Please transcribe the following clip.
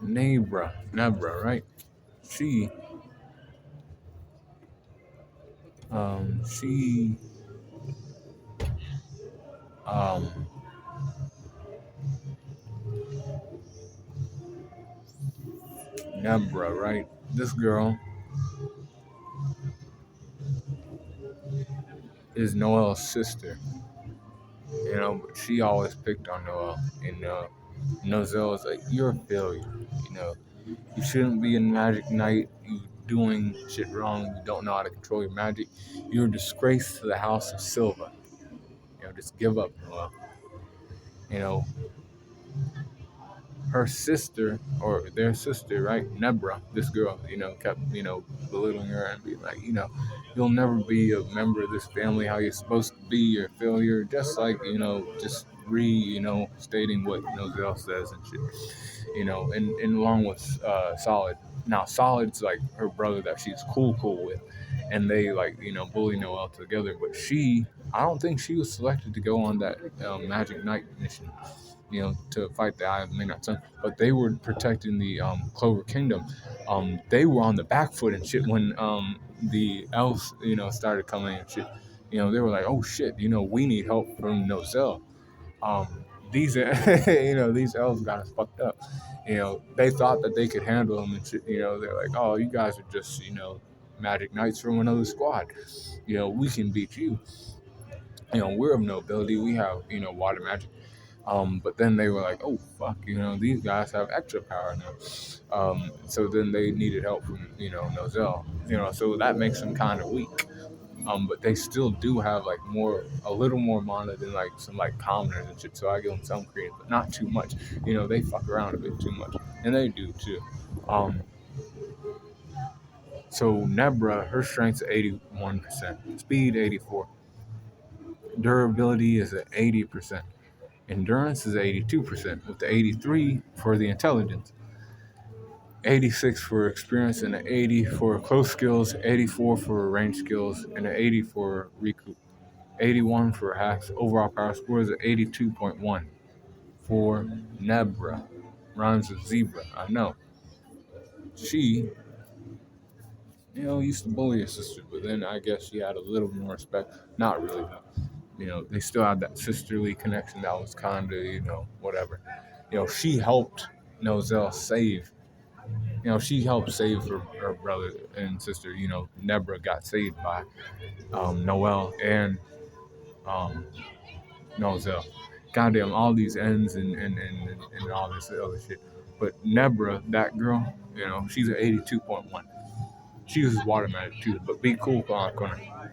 Nebra, right? She, she, um, Nebra, right? This girl is Noel's sister, but she always picked on Noel, and Nozel was like, "You're a failure, you know. You shouldn't be in Magic Night. You doing shit wrong. You don't know how to control your magic. You're a disgrace to the House of Silva. Just give up, Noel." You know, her sister or their sister, right, Nebra, this girl, kept, belittling her and being like, you'll never be a member of this family how you're supposed to be, you're a failure, just like, just stating what Nozel says and shit, and along with Solid. Now, Solid's like her brother that she's cool with, and they like, bully Noel together, but I don't think she was selected to go on that Magic Knight mission, to fight the Eye of the Midnight Sun. But they were protecting the Clover Kingdom. They were on the back foot and shit when the elves, started coming and shit. They were like, oh shit, we need help from Nozel. These, these elves got us fucked up. They thought that they could handle them and shit. They're like, oh, you guys are just, magic knights from another squad. We can beat you. We're of nobility. We have, water magic. But then they were like, oh, fuck, these guys have extra power now. So then they needed help from, Nozel, so that makes them kind of weak. But they still do have like a little more mana than like some like commoners and shit. So I give them some credit, but not too much. They fuck around a bit too much, and they do too. Um, so Nebra, her strength's 81%, speed 84, durability is at 80%. Endurance is 82%, with the 83 for the intelligence, 86 for experience, and an 80 for close skills, 84 for range skills, and an 80 for recoup, 81 for hacks. Overall power score is at 82.1 for Nebra. Rhymes with zebra, I know. She, used to bully her sister, but then I guess she had a little more respect. Not really, though. They still had that sisterly connection that was kind of, whatever. She helped Nozel save. She helped save her brother and sister. Nebra got saved by Noel and um, Nozel. Goddamn, all these ends and all this other shit. But Nebra, that girl, she's an 82.1. She uses water magic too, but be cool on corner.